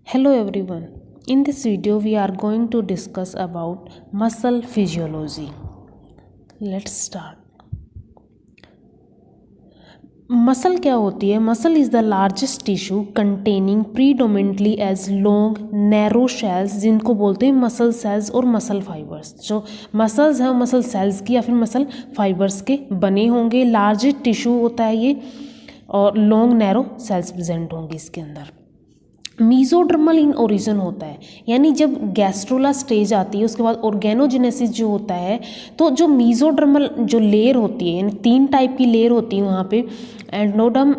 Hello everyone. In this video we are going to discuss about muscle physiology. Let's start. Muscle क्या होती है? Muscle is the largest tissue containing predominantly as long narrow cells, जिनको बोलते हैं muscle cells और muscle fibres. जो muscles हैं muscle cells की या फिर मसल फाइबर्स के बने होंगे। लार्जेस्ट टिश्यू होता है ये और लॉन्ग नैरो सेल्स प्रेजेंट होंगे इसके अंदर। मीजोडर्मल इन ओरिजिन होता है, यानी जब गैस्ट्रोला स्टेज आती है उसके बाद ऑर्गेनोजेनेसिस जो होता है, तो जो मीजोडर्मल जो लेयर होती है, यानी 3 टाइप की लेयर होती है वहाँ पे, एंडोडम,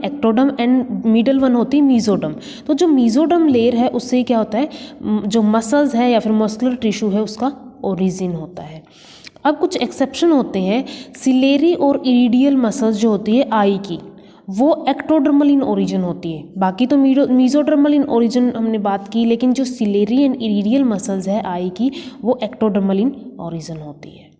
एक्टोडम एंड मिडल वन होती है मीजोडम। तो जो मीजोडम लेयर है उससे क्या होता है, जो मसल्स है या फिर मस्कुलर टिश्यू है उसका ओरिजिन होता है। अब कुछ एक्सेप्शन होते हैं। सिलेरी और इरिडियल मसल्स जो होती है आई की, वो एक्टोडर्मल इन ओरिजिन होती है। बाकी तो मीजोडर्मल इन ओरिजिन हमने बात की, लेकिन जो सिलेरी एंड इरिडियल मसल्स है आई की, वो एक्टोडर्मल इन ओरिजिन होती है।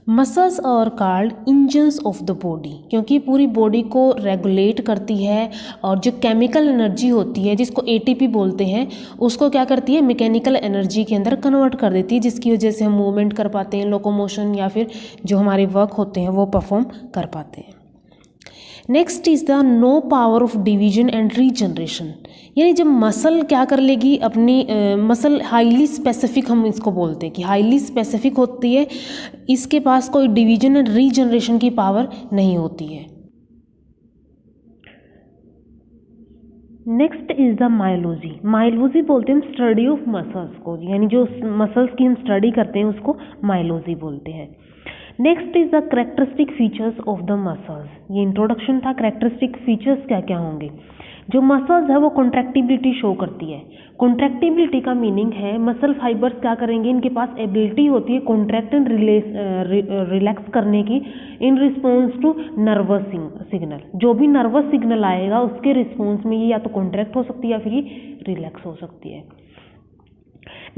Muscles are called engines of the body, क्योंकि पूरी बॉडी को रेगुलेट करती है और जो केमिकल एनर्जी होती है जिसको एटीपी बोलते हैं, उसको क्या करती है, मैकेनिकल एनर्जी के अंदर कन्वर्ट कर देती है, जिसकी वजह से हम मूवमेंट कर पाते हैं, लोकोमोशन या फिर जो हमारे वर्क होते हैं वो परफॉर्म कर पाते हैं। Next is the no power of division and regeneration, यानी जब मसल क्या कर लेगी अपनी मसल हाईली स्पेसिफिक, हम इसको बोलते हैं कि हाईली स्पेसिफिक होती है, इसके पास कोई डिवीजन एंड रीजनरेशन की पावर नहीं होती है। Next is the myology. Myology बोलते हैं हम स्टडी ऑफ मसल्स को, यानी जो मसल्स की हम स्टडी करते हैं उसको मायोलॉजी बोलते हैं। Next is the characteristic features of the muscles. ये इंट्रोडक्शन था, करेक्टरिस्टिक फीचर्स क्या क्या होंगे। जो मसल्स है वो कॉन्ट्रैक्टिबिलिटी शो करती है। कॉन्ट्रैक्टिबिलिटी का मीनिंग है मसल फाइबर्स क्या करेंगे, इनके पास एबिलिटी होती है कॉन्ट्रैक्ट एंड रिलैक्स करने की in response to nervous signal. जो भी नर्वस सिग्नल आएगा उसके रिस्पॉन्स में ये या तो कॉन्ट्रैक्ट हो सकती है या फिर ये रिलैक्स हो सकती है।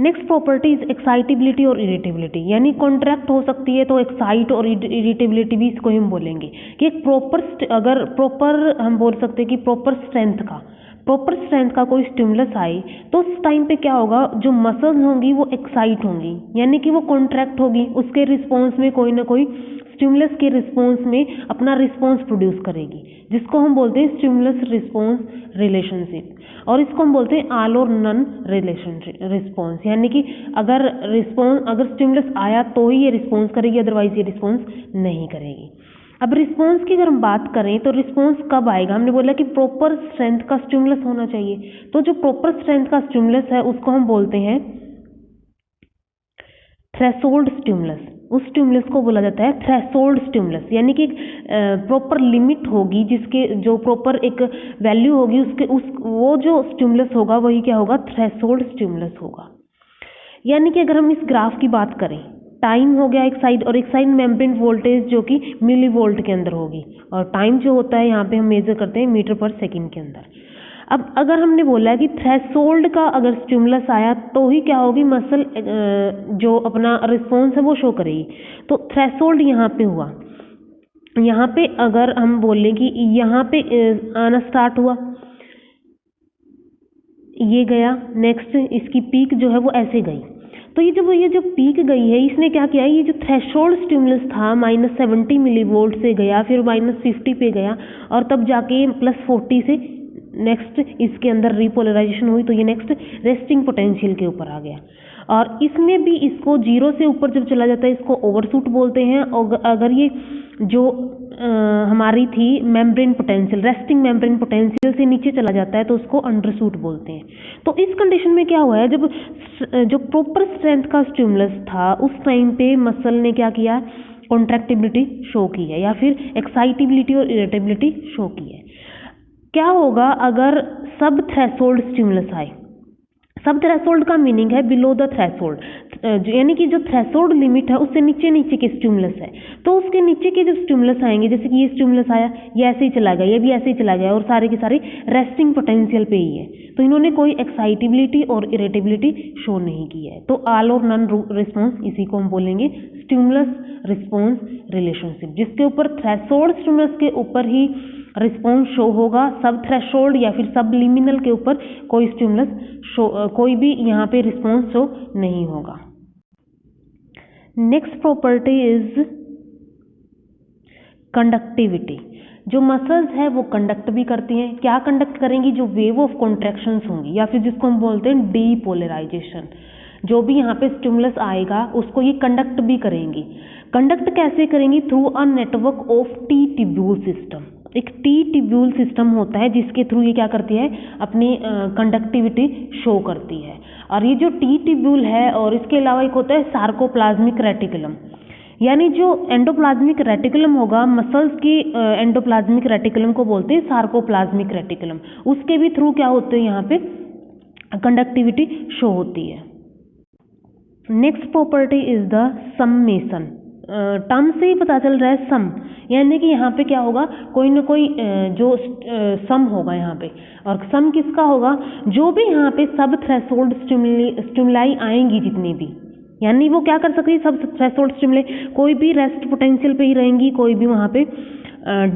नेक्स्ट प्रॉपर्टी इज एक्साइटेबिलिटी और इरिटेबिलिटी, यानी कॉन्ट्रैक्ट हो सकती है तो एक्साइट और इरिटेबिलिटी भी इसको हम बोलेंगे कि एक अगर प्रॉपर हम बोल सकते हैं कि प्रॉपर स्ट्रेंथ का कोई स्टिमुलस आए तो उस टाइम पे क्या होगा, जो मसल्स होंगी वो एक्साइट होंगी, यानी कि वो कॉन्ट्रैक्ट होगी, उसके रिस्पॉन्स में कोई ना कोई स्टिमुलस के रिस्पॉन्स में अपना रिस्पॉन्स प्रोड्यूस करेगी, जिसको हम बोलते हैं स्टिमुलस रिस्पॉन्स रिलेशनशिप, और इसको हम बोलते हैं ऑल और नन रिस्पॉन्स, यानी कि अगर स्टिमुलस आया तो ही ये रिस्पॉन्स करेगी, अदरवाइज ये रिस्पॉन्स नहीं करेगी। अब रिस्पॉन्स की अगर हम बात करें तो रिस्पॉन्स कब आएगा, हमने बोला कि प्रॉपर स्ट्रेंथ का स्टिमुलस होना चाहिए। तो जो प्रॉपर स्ट्रेंथ का स्टिमुलस है उसको हम बोलते हैं थ्रेशोल्ड स्टिमुलस। उस स्टिमुलस को बोला जाता है थ्रेशोल्ड स्टिमुलस, यानी कि प्रॉपर लिमिट होगी, जिसके जो प्रॉपर एक वैल्यू होगी उसके वो जो स्टिमुलस होगा वही क्या होगा, थ्रेशोल्ड स्टिमुलस होगा। यानी कि अगर हम इस ग्राफ की बात करें, टाइम हो गया एक साइड, और एक साइड मेम्ब्रेन वोल्टेज जो कि मिली वोल्ट के अंदर होगी, और टाइम जो होता है यहाँ पे हम मेजर करते हैं मीटर पर सेकेंड के अंदर। अब अगर हमने बोला है कि थ्रेशोल्ड का अगर स्टिमुलस आया तो ही क्या होगी, मसल जो अपना रिस्पॉन्स है वो शो करेगी। तो थ्रेशोल्ड यहाँ पे हुआ, यहाँ पे अगर हम बोलें कि यहाँ पे आना स्टार्ट हुआ, ये गया, नेक्स्ट इसकी पीक जो है वो ऐसे गई, तो ये जो पीक गई है इसने क्या किया, ये जो थ्रेशोल्ड स्टिमुलस था -70 मिलीवोल्ट से गया, फिर -50 पे गया, और तब जाके +40 से नेक्स्ट इसके अंदर रिपोलराइजेशन हुई, तो ये नेक्स्ट रेस्टिंग पोटेंशियल के ऊपर आ गया। और इसमें भी इसको 0 से ऊपर जब चला जाता है इसको ओवरशूट बोलते हैं, और अगर ये जो हमारी थी membrane potential, resting membrane potential से नीचे चला जाता है तो उसको अंडरशूट बोलते हैं। तो इस कंडीशन में क्या हुआ है, जब जो प्रॉपर स्ट्रेंथ का स्टिमुलस था उस टाइम पे मसल ने क्या किया, कॉन्ट्रैक्टिबिलिटी शो की है या फिर एक्साइटेबिलिटी और इरिटेबिलिटी शो की है। क्या होगा अगर सब थ्रेशोल्ड स्टिमुलस आए, सब थ्रेशोल्ड का मीनिंग है बिलो द थ्रेशोल्ड, यानी कि जो थ्रेशोल्ड लिमिट है उससे नीचे के स्टिमुलस है, तो उसके नीचे के जो स्टिमुलस आएंगे, जैसे कि ये स्टिमुलस आया, ये ऐसे ही चला गया, ये भी ऐसे ही चला गया, और सारे के सारे रेस्टिंग पोटेंशियल पे ही है, तो इन्होंने कोई एक्साइटेबिलिटी और इरिटेबिलिटी शो नहीं की है। तो ऑल और नन रिस्पॉन्स, इसी को हम बोलेंगे स्टिमुलस रिस्पॉन्स रिलेशनशिप, जिसके ऊपर थ्रेशोल्ड स्टिमुलस के ऊपर ही रिस्पॉन्स शो होगा, सब थ्रेशोल्ड या फिर सब लिमिनल के ऊपर कोई स्टिमुलस शो, कोई भी यहाँ पे रिस्पॉन्स शो नहीं होगा। Next property is conductivity. जो मसल्स है वो कंडक्ट भी करती हैं। क्या कंडक्ट करेंगी? जो वेव ऑफ कॉन्ट्रैक्शंस होंगी या फिर जिसको हम बोलते हैं डीपोलराइजेशन, जो भी यहाँ पे स्टिमुलस आएगा उसको ये कंडक्ट भी करेंगी। कंडक्ट कैसे करेंगी? Through a network of T tubule system. एक टी ट्यूब्यूल सिस्टम होता है जिसके थ्रू ये क्या करती है? अपनी कंडक्टिविटी शो करती है। और ये जो टी ट्यूब्यूल है और इसके अलावा एक होता है सार्कोप्लाज्मिक रेटिकुलम, यानी जो एंडोप्लाज्मिक रेटिकुलम होगा, मसल्स की एंडोप्लाज्मिक रेटिकुलम को बोलते हैं सार्कोप्लाज्मिक रेटिकुलम, उसके भी थ्रू क्या होते हैं? यहाँ पे कंडक्टिविटी शो होती है। Next property is the summation. Term से ही पता चल रहा है सम, यानी कि यहाँ पे क्या होगा? कोई ना कोई जो सम होगा यहाँ पे। और सम किसका होगा? जो भी यहाँ पे सब थ्रेशोल्ड स्टिमुलाई आएंगी जितनी भी, यानी वो क्या कर सकती है? सब थ्रेशोल्ड स्टिमुलाई, कोई भी रेस्ट पोटेंशियल पे ही रहेंगी, कोई भी वहाँ पे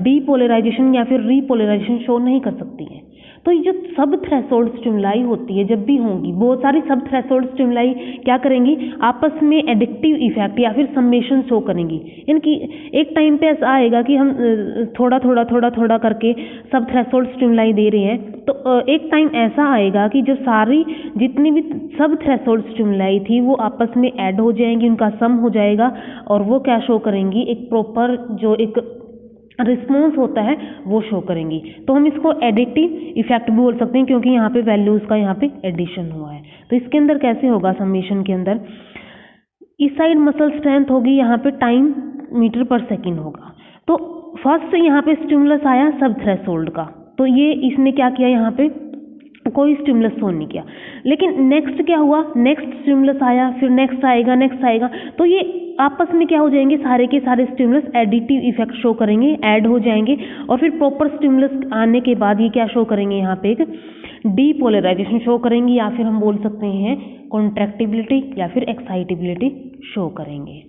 डीपोलराइजेशन या फिर रीपोलराइजेशन शो नहीं कर सकती है। तो ये जो सब थ्रेशोल्ड स्टिमुलाई होती है, जब भी होंगी, बहुत सारी सब थ्रेशोल्ड स्टिमुलाई क्या करेंगी? आपस में एडिक्टिव इफेक्ट या फिर सम्मेशन शो करेंगी। इनकी एक टाइम पे ऐसा आएगा कि हम थोड़ा करके सब थ्रेशोल्ड स्टिमुलाई दे रहे हैं, तो एक टाइम ऐसा आएगा कि जो सारी जितनी भी सब थ्रेशोल्ड स्टिमुलाई थी वो आपस में ऐड हो जाएंगी, उनका सम हो जाएगा और वो क्या शो करेंगी? एक प्रॉपर जो एक रिस्पॉन्स होता है वो शो करेंगी। तो हम इसको एडिटिव इफेक्ट भी बोल सकते हैं, क्योंकि यहाँ पे वैल्यूज का यहाँ पे एडिशन हुआ है। तो इसके अंदर कैसे होगा? समेशन के अंदर इस साइड मसल स्ट्रेंथ होगी, यहाँ पे टाइम मीटर पर सेकेंड होगा। तो फर्स्ट यहाँ पे स्टिमुलस आया सब थ्रेशोल्ड का, तो ये इसने क्या किया? यहाँ पे कोई स्टिमुलस शो नहीं किया। लेकिन नेक्स्ट क्या हुआ? नेक्स्ट स्टिमुलस आया, फिर नेक्स्ट आएगा, तो ये आपस में क्या हो जाएंगे? सारे के सारे स्टिमुलस एडिटिव इफेक्ट शो करेंगे, ऐड हो जाएंगे और फिर प्रॉपर स्टिमुलस आने के बाद ये क्या शो करेंगे? यहाँ पे एक डीपोलराइजेशन शो करेंगे, या फिर हम बोल सकते हैं कॉन्ट्रैक्टिबिलिटी या फिर एक्साइटेबिलिटी शो करेंगे।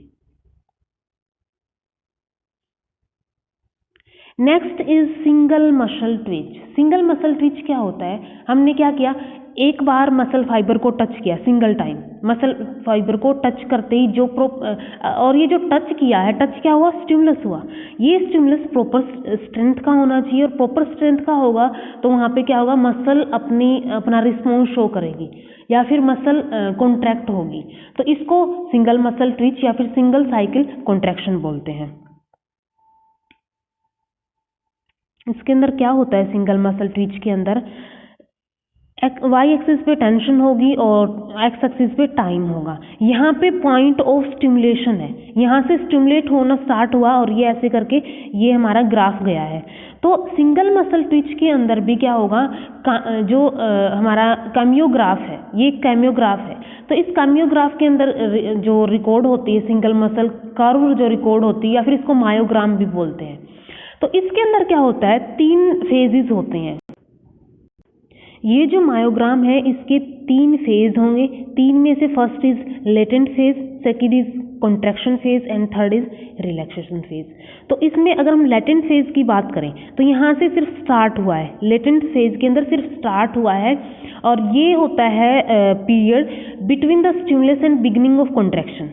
Next is single muscle Twitch. Single muscle Twitch क्या होता है? हमने क्या किया? एक बार मसल फाइबर को टच किया, सिंगल टाइम मसल फाइबर को टच करते ही जो और ये जो टच किया है, टच क्या हुआ? स्टिमुलस हुआ। ये स्टिमुलस प्रॉपर स्ट्रेंथ का होना चाहिए, और प्रॉपर स्ट्रेंथ का होगा तो वहाँ पे क्या होगा? मसल अपना रिस्पॉन्स शो करेगी या फिर मसल कॉन्ट्रैक्ट होगी। तो इसको सिंगल मसल ट्विच या फिर सिंगल साइकिल कॉन्ट्रैक्शन बोलते हैं। इसके अंदर क्या होता है? सिंगल मसल ट्विच के अंदर वाई एक्सिस पे टेंशन होगी और एक्स एक्सिस पे टाइम होगा। यहाँ पे पॉइंट ऑफ स्टिमुलेशन है, यहाँ से स्टिमुलेट होना स्टार्ट हुआ और ये ऐसे करके ये हमारा ग्राफ गया है। तो सिंगल मसल ट्विच के अंदर भी क्या होगा? जो हमारा कैमियोग्राफ है, ये कैमियोग्राफ है, तो इस कैमियोग्राफ के अंदर जो रिकॉर्ड होती है सिंगल मसल कर्व जो रिकॉर्ड होती है, या फिर इसको मायोग्राम भी बोलते हैं। तो इसके अंदर क्या होता है? 3 फेजेस होते हैं। ये जो मायोग्राम है इसके 3 फेज होंगे। 3 में से first is latent phase, second is contraction phase and third is relaxation phase. तो इसमें अगर हम लेटेंट फेज की बात करें तो यहाँ से सिर्फ स्टार्ट हुआ है, लेटेंट फेज के अंदर सिर्फ स्टार्ट हुआ है, और ये होता है period between the stimulus and beginning of contraction,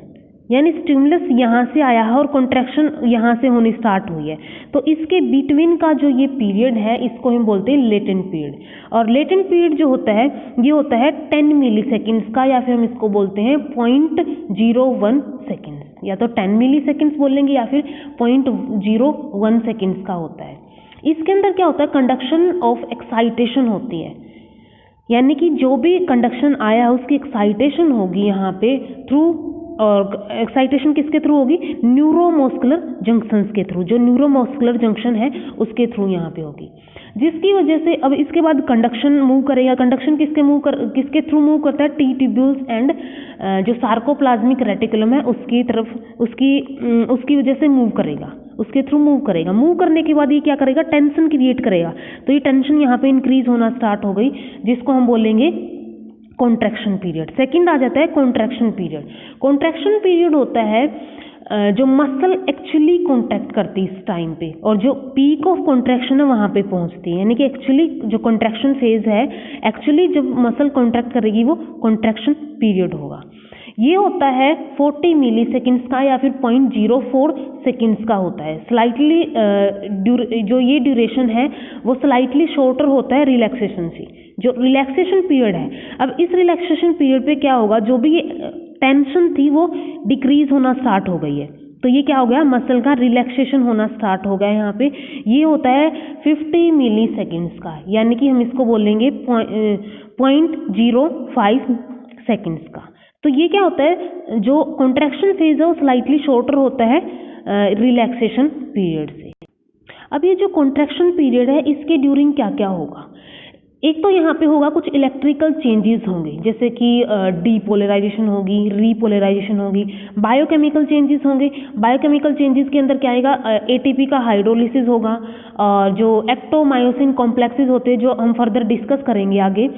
यानी स्टिमुलस यहाँ से आया है और कॉन्ट्रैक्शन यहाँ से होनी स्टार्ट हुई है। तो इसके बिटवीन का जो ये पीरियड है इसको हम बोलते हैं लेटेंट पीरियड। और लेटेंट पीरियड जो होता है ये होता है 10 मिली सेकेंड्स का, या फिर हम इसको बोलते हैं 0.01 सेकेंड्स, या तो 10 मिली सेकेंड्स बोलेंगे या फिर 0.01 सेकेंड्स का होता है। इसके अंदर क्या होता है? कंडक्शन ऑफ एक्साइटेशन होती है, यानी कि जो भी कंडक्शन आया है उसकी एक्साइटेशन होगी यहाँ पे थ्रू, और एक्साइटेशन किसके थ्रू होगी? न्यूरोमस्कुलर जंक्शंस के थ्रू। जो न्यूरोमस्कुलर जंक्शन है उसके थ्रू यहाँ पे होगी, जिसकी वजह से अब इसके बाद कंडक्शन मूव करेगा। कंडक्शन किसके थ्रू मूव करता है? टी ट्यूब्यूल्स एंड जो सार्कोप्लाज्मिक रेटिकुलम है उसकी तरफ, उसकी वजह से मूव करेगा, उसके थ्रू मूव करेगा। मूव करने के बाद ये क्या करेगा? टेंशन क्रिएट करेगा। तो ये टेंशन यहाँ पे इंक्रीज होना स्टार्ट हो गई, जिसको हम बोलेंगे कॉन्ट्रैक्शन पीरियड। सेकंड आ जाता है कॉन्ट्रैक्शन पीरियड। कॉन्ट्रैक्शन पीरियड होता है जो मसल एक्चुअली कॉन्ट्रैक्ट करती है इस टाइम पे, और जो पीक ऑफ कॉन्ट्रैक्शन है वहाँ पे पहुँचती है। यानी कि एक्चुअली जो कॉन्ट्रैक्शन फेज है, एक्चुअली जब मसल कॉन्ट्रैक्ट करेगी वो कॉन्ट्रैक्शन पीरियड होगा। ये होता है 40 मिली सेकेंड्स का या फिर 0.04 सेकेंड्स का होता है। स्लाइटली जो ये ड्यूरेशन है वो स्लाइटली शॉर्टर होता है रिलैक्सेशन से, जो रिलैक्सेशन पीरियड है। अब इस रिलैक्सेशन पीरियड पे क्या होगा, जो भी टेंशन थी वो डिक्रीज होना स्टार्ट हो गई है, तो ये क्या हो गया, मसल का रिलैक्सेशन होना स्टार्ट हो गया है। यहाँ पे ये होता है 50 मिली सेकेंड्स का, यानी कि हम इसको बोलेंगे 0.05 सेकेंड्स का। तो ये क्या होता है, जो कॉन्ट्रैक्शन फेज है वो स्लाइटली शॉर्टर होता है रिलैक्सेशन पीरियड से। अब ये जो कॉन्ट्रैक्शन पीरियड है इसके ड्यूरिंग क्या क्या होगा, एक तो यहाँ पे होगा कुछ इलेक्ट्रिकल चेंजेस होंगे, जैसे कि डीपोलराइजेशन होगी, रीपोलराइजेशन होगी, बायोकेमिकल चेंजेस होंगे। बायोकेमिकल चेंजेस के अंदर क्या आएगा, एटीपी का हाइड्रोलिसिस होगा, और जो एक्टोमायोसिन कॉम्प्लेक्सेस होते हैं जो हम फर्दर डिस्कस करेंगे आगे,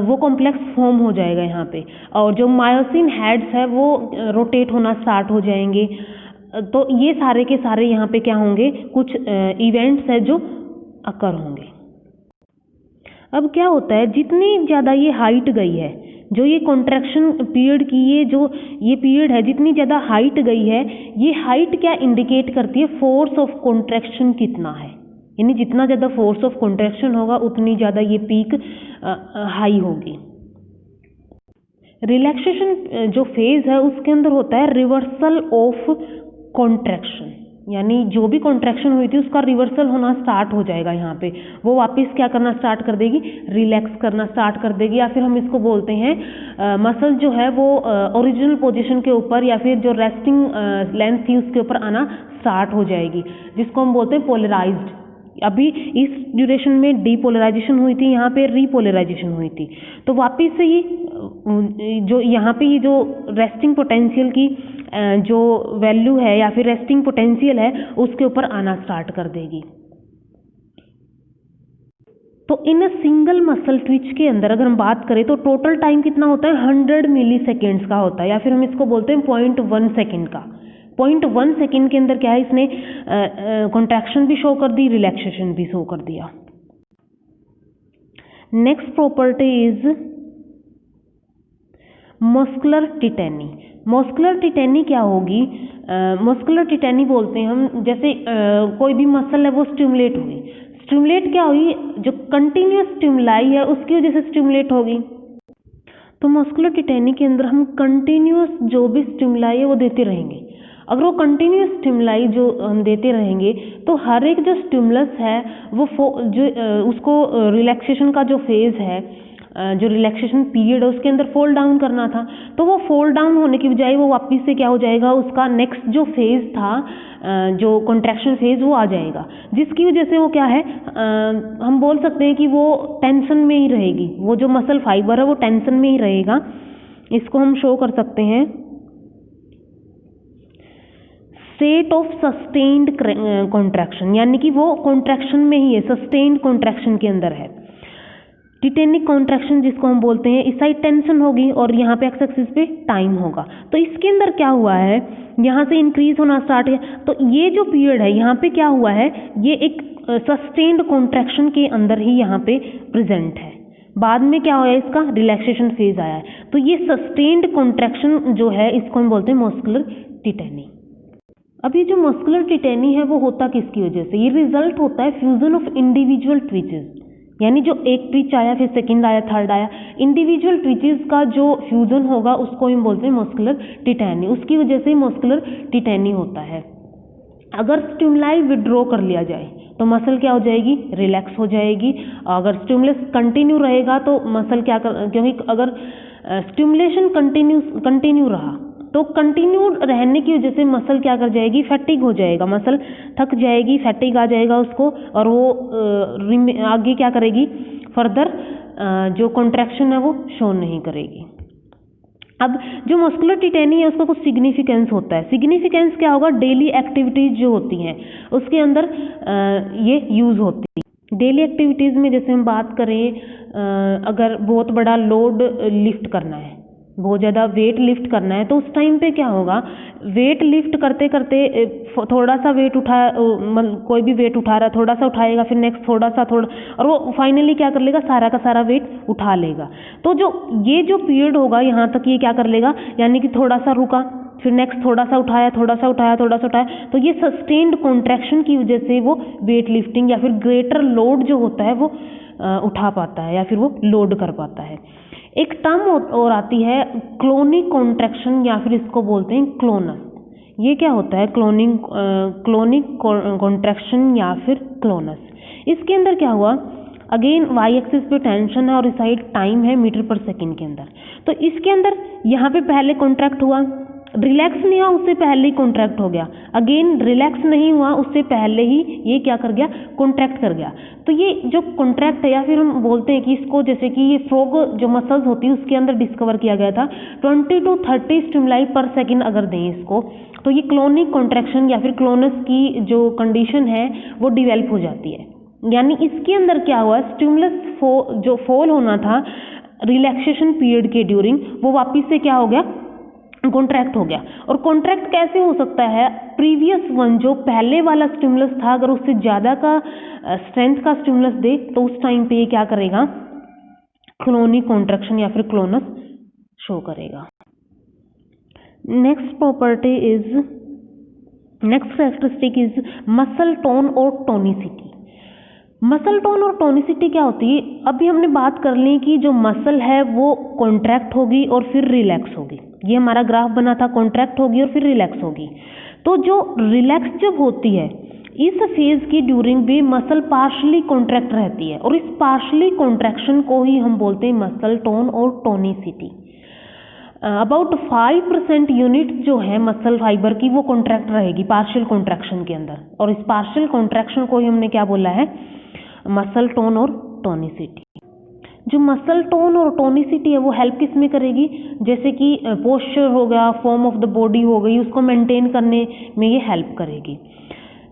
वो कॉम्प्लेक्स फॉर्म हो जाएगा यहाँ पे, और जो मायोसिन हेड्स है वो रोटेट होना स्टार्ट हो जाएंगे। तो ये सारे के सारे यहाँ पे क्या होंगे, कुछ इवेंट्स है जो अकर होंगे। अब क्या होता है, जितनी ज़्यादा ये हाइट गई है, जो ये कॉन्ट्रैक्शन पीरियड की ये पीरियड है, जितनी ज़्यादा हाइट गई है, ये हाइट क्या इंडिकेट करती है, फोर्स ऑफ कॉन्ट्रैक्शन कितना है। यानी जितना ज़्यादा फोर्स ऑफ कॉन्ट्रैक्शन होगा उतनी ज़्यादा ये पीक हाई होगी। रिलैक्सेशन जो फेज है उसके अंदर होता है रिवर्सल ऑफ कॉन्ट्रैक्शन, यानी जो भी कॉन्ट्रैक्शन हुई थी उसका रिवर्सल होना स्टार्ट हो जाएगा। यहाँ पे वो वापस क्या करना स्टार्ट कर देगी, रिलैक्स करना स्टार्ट कर देगी, या फिर हम इसको बोलते हैं मसल जो है वो ओरिजिनल पोजीशन के ऊपर या फिर जो रेस्टिंग लेंथ थी उसके ऊपर आना स्टार्ट हो जाएगी, जिसको हम बोलते हैं पोलराइज्ड। अभी इस ड्यूरेशन में डीपोलराइजेशन हुई थी, यहाँ पे रीपोलराइजेशन हुई थी, तो वापस से ही जो यहाँ पे ये जो रेस्टिंग पोटेंशियल की जो वैल्यू है या फिर रेस्टिंग पोटेंशियल है उसके ऊपर आना स्टार्ट कर देगी। तो इन सिंगल मसल ट्विच के अंदर अगर हम बात करें तो टोटल टाइम कितना होता है, 100 मिली सेकेंड्स का होता है, या फिर हम इसको बोलते हैं 0.1 सेकेंड का। 0.1 सेकेंड के अंदर क्या है, इसने कॉन्ट्रैक्शन भी शो कर दी, रिलैक्सेशन भी शो कर दिया। Next property is muscular tetany. Muscular tetany क्या होगी, मस्कुलर टिटेनी बोलते हैं हम, जैसे कोई भी मसल है वो स्टिमुलेट हुई, स्टिमुलेट क्या हुई, जो कंटिन्यूस स्टिमुलाई है उसकी वजह से स्टिमुलेट होगी। तो मस्कुलर टिटेनी के अंदर हम कंटिन्यूस जो भी स्टिमुलाई है वो देते रहेंगे। अगर वो कंटिन्यूस स्टिमुलाई जो हम देते रहेंगे तो हर एक जो स्टिमुलस है वो जो उसको रिलैक्सेशन का जो फेज है, जो रिलैक्सेशन पीरियड है उसके अंदर फॉल डाउन करना था, तो वो फॉल डाउन होने की बजाय वो वापस से क्या हो जाएगा, उसका नेक्स्ट जो फेज था जो कॉन्ट्रैक्शन फेज वो आ जाएगा, जिसकी वजह से वो क्या है, हम बोल सकते हैं कि वो टेंशन में ही रहेगी, वो जो मसल फाइबर है वो टेंशन में ही रहेगा। इसको हम शो कर सकते हैं, स्टेट ऑफ सस्टेन्ड कॉन्ट्रैक्शन, यानी कि वो कॉन्ट्रैक्शन में ही है, सस्टेन्ड कॉन्ट्रैक्शन के अंदर है। टिटेनिक कॉन्ट्रैक्शन जिसको हम बोलते हैं, इस साइड टेंशन होगी और यहाँ पे एक्स एक्सिस पे टाइम होगा, तो इसके अंदर क्या हुआ है, यहाँ से इंक्रीज होना स्टार्ट है, तो ये जो पीरियड है यहाँ पे क्या हुआ है, ये एक सस्टेन्ड कॉन्ट्रैक्शन के अंदर ही यहाँ पे प्रेजेंट है। बाद में क्या हुआ, इसका रिलैक्सेशन फेज आया है, तो ये सस्टेन्ड कॉन्ट्रैक्शन जो है इसको हम बोलते हैं मस्कुलर टिटेनी। अब ये जो मस्कुलर टिटेनी है वो होता किसकी वजह से, ये रिजल्ट होता है फ्यूजन ऑफ इंडिविजुअल ट्विचेस, यानी जो एक ट्विच आया फिर सेकंड आया थर्ड आया, इंडिविजुअल ट्विचेस का जो फ्यूजन होगा उसको हम बोलते हैं मस्कुलर टिटेनी, उसकी वजह से मस्कुलर टिटेनी होता है। अगर स्टिमुलाई विड्रॉ कर लिया जाए तो मसल क्या हो जाएगी, रिलैक्स हो जाएगी। अगर स्टिमुलस कंटिन्यू रहेगा तो मसल क्या क्योंकि अगर स्टिमुलेशन कंटिन्यू रहा तो कंटिन्यू रहने की वजह से मसल क्या कर जाएगी, फैटिग हो जाएगा, मसल थक जाएगी, फैटिग आ जाएगा उसको, और वो आगे क्या करेगी, फर्दर जो कॉन्ट्रैक्शन है वो शो नहीं करेगी। अब जो मस्कुलर टिटेनी है उसका कुछ सिग्निफिकेंस होता है। सिग्निफिकेंस क्या होगा, डेली एक्टिविटीज़ जो होती हैं उसके अंदर ये यूज़ होती है। डेली एक्टिविटीज़ में जैसे हम बात करें, अगर बहुत बड़ा लोड लिफ्ट करना है बहुत ज़्यादा वेट लिफ्ट करना है, तो उस टाइम पे क्या होगा, वेट लिफ्ट करते करते थोड़ा सा वेट कोई भी वेट उठा रहा है, थोड़ा सा उठाएगा, फिर नेक्स्ट थोड़ा और वो फाइनली क्या कर लेगा, सारा का सारा वेट उठा लेगा। तो ये जो पीरियड होगा यहाँ तक ये क्या कर लेगा, यानी कि थोड़ा सा रुका, फिर नेक्स्ट थोड़ा सा उठाया, तो ये सस्टेन्ड कॉन्ट्रैक्शन की वजह से वो वेट लिफ्टिंग या फिर ग्रेटर लोड जो होता है वो उठा पाता है या फिर वो लोड कर पाता है। एक टर्म और आती है क्लोनिक कॉन्ट्रैक्शन या फिर इसको बोलते हैं क्लोनस। ये क्या होता है, क्लोनिक कॉन्ट्रैक्शन या फिर क्लोनस। इसके अंदर क्या हुआ, अगेन वाई एक्सिस पे टेंशन है और इस साइड टाइम है मीटर पर सेकंड के अंदर। तो इसके अंदर यहाँ पे पहले कॉन्ट्रैक्ट हुआ, रिलैक्स नहीं हुआ, उससे पहले ही कॉन्ट्रैक्ट हो गया, अगेन रिलैक्स नहीं हुआ, उससे पहले ही ये क्या कर गया, कॉन्ट्रैक्ट कर गया। तो ये जो कॉन्ट्रैक्ट है या फिर हम बोलते हैं कि इसको, जैसे कि ये फ्रॉग जो मसल्स होती है उसके अंदर डिस्कवर किया गया था 20 to 30 स्टिमुलाई पर सेकेंड अगर दें इसको, तो ये क्लोनिक कॉन्ट्रैक्शन या फिर क्लोनस की जो कंडीशन है वो डिवेल्प हो जाती है। यानी इसके अंदर क्या हुआ, स्टिमुलस जो फॉल होना था रिलैक्सेशन पीरियड के ड्यूरिंग, वो वापिस से क्या हो गया, कॉन्ट्रैक्ट हो गया। और कॉन्ट्रैक्ट कैसे हो सकता है, प्रीवियस वन जो पहले वाला स्टिमुलस था अगर उससे ज़्यादा का स्ट्रेंथ का स्टिमुलस दे तो उस टाइम पे ये क्या करेगा, क्लोनिक कॉन्ट्रैक्शन या फिर क्लोनस शो करेगा। Next characteristic is muscle tone और टोनिसिटी। मसल टोन और टोनिसिटी क्या होती है, अभी हमने बात कर ली कि जो मसल है वो कॉन्ट्रैक्ट होगी और फिर रिलैक्स होगी। ये हमारा ग्राफ बना था, कॉन्ट्रैक्ट होगी और फिर रिलैक्स होगी। तो जो रिलैक्स जब होती है इस फेज की ड्यूरिंग भी मसल पार्शली कॉन्ट्रैक्ट रहती है और इस पार्शली कॉन्ट्रैक्शन को ही हम बोलते हैं मसल टोन और टोनिसिटी। अबाउट 5% यूनिट जो है मसल फाइबर की वो कॉन्ट्रैक्ट रहेगी पार्शियल कॉन्ट्रैक्शन के अंदर, और इस पार्शियल कॉन्ट्रैक्शन को ही हमने क्या बोला है, मसल टोन और टोनिसिटी। जो मसल टोन और टोनिसिटी है वो हेल्प किस में करेगी, जैसे कि पोस्चर हो गया, फॉर्म ऑफ द बॉडी हो गई, उसको मेंटेन करने में ये हेल्प करेगी।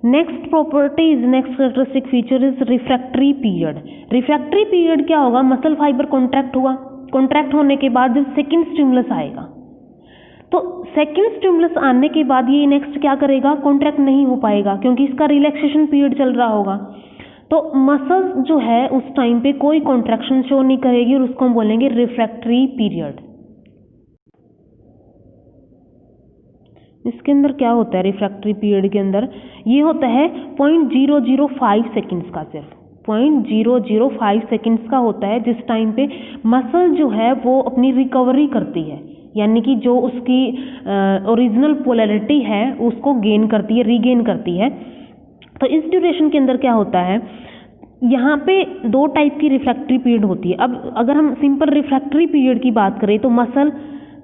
Next characteristic feature is refractory period. Refractory period क्या होगा, मसल फाइबर कॉन्ट्रैक्ट हुआ, कॉन्ट्रैक्ट होने के बाद जब सेकेंड स्टिमुलस आएगा तो सेकेंड स्टिमुलस आने के बाद ये नेक्स्ट क्या करेगा, कॉन्ट्रैक्ट नहीं हो पाएगा क्योंकि इसका रिलैक्सेशन पीरियड चल रहा होगा। तो मसल्स जो है उस टाइम पे कोई कॉन्ट्रैक्शन शो नहीं करेगी और उसको हम बोलेंगे रिफ्रैक्टरी पीरियड। इसके अंदर क्या होता है रिफ्रैक्टरी पीरियड के अंदर, ये होता है 0.005 सेकेंड्स का, सिर्फ 0.005 सेकेंड्स का होता है, जिस टाइम पे मसल जो है वो अपनी रिकवरी करती है, यानी कि जो उसकी ओरिजिनल पोलैरिटी है उसको गेन करती है, रीगेन करती है। तो इस ड्यूरेशन के अंदर क्या होता है, यहाँ पे दो टाइप की रिफ्रैक्टरी पीरियड होती है। अब अगर हम सिंपल रिफ्रैक्टरी पीरियड की बात करें तो मसल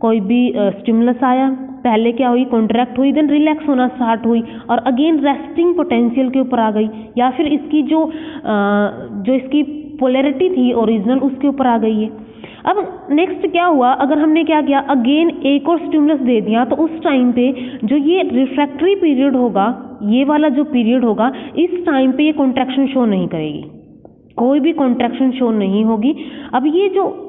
कोई भी स्टिमुलस आया, पहले क्या हुई, कॉन्ट्रैक्ट हुई, देन रिलैक्स होना स्टार्ट हुई और अगेन रेस्टिंग पोटेंशियल के ऊपर आ गई, या फिर इसकी जो इसकी पोलैरिटी थी ओरिजिनल उसके ऊपर आ गई है। अब नेक्स्ट क्या हुआ, अगर हमने क्या किया, अगेन एक और स्टिमुलस दे दिया तो उस टाइम पे जो ये रिफ्रैक्टरी पीरियड होगा, ये वाला जो पीरियड होगा, इस टाइम पे ये कॉन्ट्रैक्शन शो नहीं करेगी, कोई भी कॉन्ट्रैक्शन शो नहीं होगी। अब ये जो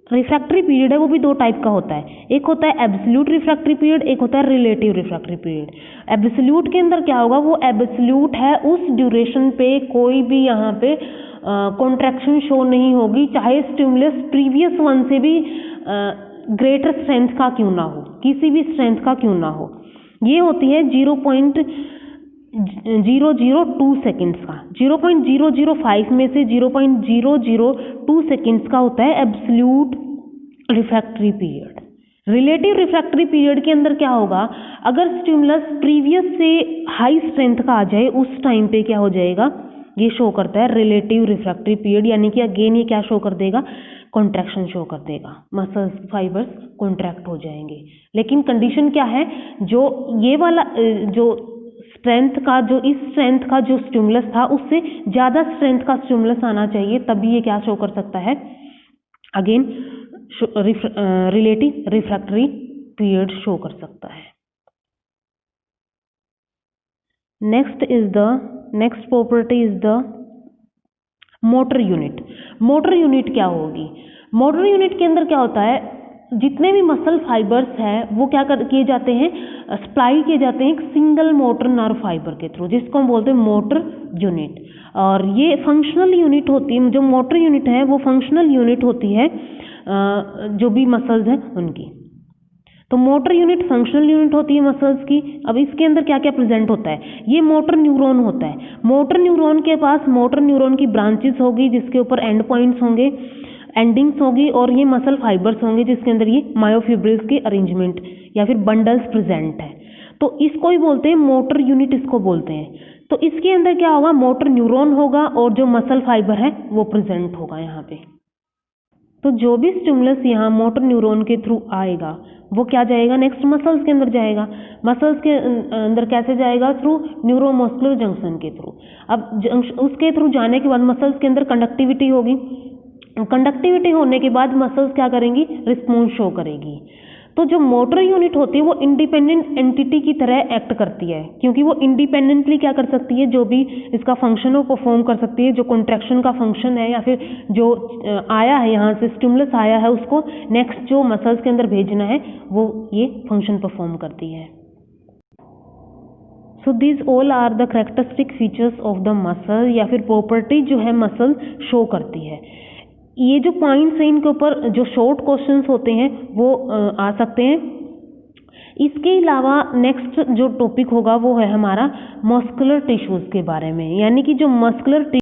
रिफ्रैक्टरी पीरियड है वो भी दो टाइप का होता है, एक होता है एब्सोल्यूट रिफ्रैक्टरी पीरियड, एक होता है रिलेटिव रिफ्रैक्टरी पीरियड। एब्सोल्यूट के अंदर क्या होगा, वो एब्सोल्यूट है, उस ड्यूरेशन पे कोई भी यहाँ पे कॉन्ट्रैक्शन शो नहीं होगी, चाहे स्टिमुलस प्रीवियस वन से भी ग्रेटर स्ट्रेंथ का क्यों ना हो, किसी भी स्ट्रेंथ का क्यों ना हो। ये होती है 0.002 सेकेंड्स का, 0.005 में से 0.002 सेकेंड्स का होता है absolute refractory period. Relative refractory period के अंदर क्या होगा, अगर स्टिमुलस प्रीवियस से हाई स्ट्रेंथ का आ जाए उस टाइम पे क्या हो जाएगा, ये शो करता है रिलेटिव रिफ्रैक्टरी पीरियड, यानी कि अगेन ये क्या शो कर देगा, कॉन्ट्रैक्शन शो कर देगा, मसल्स फाइबर्स कॉन्ट्रैक्ट हो जाएंगे। लेकिन कंडीशन क्या है, जो ये वाला जो स्ट्रेंथ का, जो इस स्ट्रेंथ का जो स्टिमुलस था उससे ज़्यादा स्ट्रेंथ का स्टिमुलस आना चाहिए, तभी ये क्या शो कर सकता है, again relative refractory period show कर सकता है। Next property is the motor unit. Motor unit क्या होगी, मोटर यूनिट के अंदर क्या होता है, जितने भी मसल फाइबर्स हैं वो क्या किए जाते हैं, सप्लाई किए जाते हैं एक सिंगल मोटर नर्व फाइबर के थ्रू, जिसको हम बोलते हैं मोटर यूनिट। और ये फंक्शनल यूनिट होती है, जो मोटर यूनिट है वो फंक्शनल यूनिट होती है जो भी मसल्स हैं उनकी। तो मोटर यूनिट फंक्शनल यूनिट होती है मसल्स की। अब इसके अंदर क्या क्या प्रेजेंट होता है, ये मोटर न्यूरॉन होता है। मोटर न्यूरॉन के पास मोटर न्यूरॉन की ब्रांचेस होगी जिसके ऊपर एंड पॉइंट्स होंगे, एंडिंग्स होगी, और ये मसल फाइबर्स होंगे जिसके अंदर ये मायोफिब्रिल्स के अरेंजमेंट या फिर बंडल्स प्रेजेंट है। तो इसको ही बोलते हैं मोटर यूनिट, इसको बोलते हैं। तो इसके अंदर क्या होगा, मोटर न्यूरॉन होगा और जो मसल फाइबर है वो प्रेजेंट होगा यहाँ पे। तो जो भी स्टिमुलस यहाँ मोटर न्यूरॉन के थ्रू आएगा वो क्या जाएगा, नेक्स्ट मसल्स के अंदर जाएगा। मसल्स के अंदर कैसे जाएगा, थ्रू न्यूरोमस्कुलर जंक्शन के थ्रू। अब उसके थ्रू जाने के बाद मसल्स के अंदर कंडक्टिविटी होगी, कंडक्टिविटी होने के बाद मसल्स क्या करेंगी, रिस्पॉन्स शो करेगी। तो जो मोटर यूनिट होती है वो इंडिपेंडेंट एंटिटी की तरह एक्ट करती है, क्योंकि वो इंडिपेंडेंटली क्या कर सकती है, जो भी इसका फंक्शन वो परफॉर्म कर सकती है। जो कॉन्ट्रैक्शन का फंक्शन है या फिर जो आया है यहाँ से स्टिमुलस आया है उसको नेक्स्ट जो मसल्स के अंदर भेजना है वो ये फंक्शन परफॉर्म करती है। So this all are the characteristic features of the muscle, या फिर प्रॉपर्टी जो है मसल शो करती है। ये जो पॉइंट्स हैं इनके ऊपर जो शॉर्ट क्वेश्चंस होते हैं वो आ सकते हैं। इसके अलावा नेक्स्ट जो टॉपिक होगा वो है हमारा मस्कुलर टिश्यूज के बारे में, यानी कि जो मस्कुलर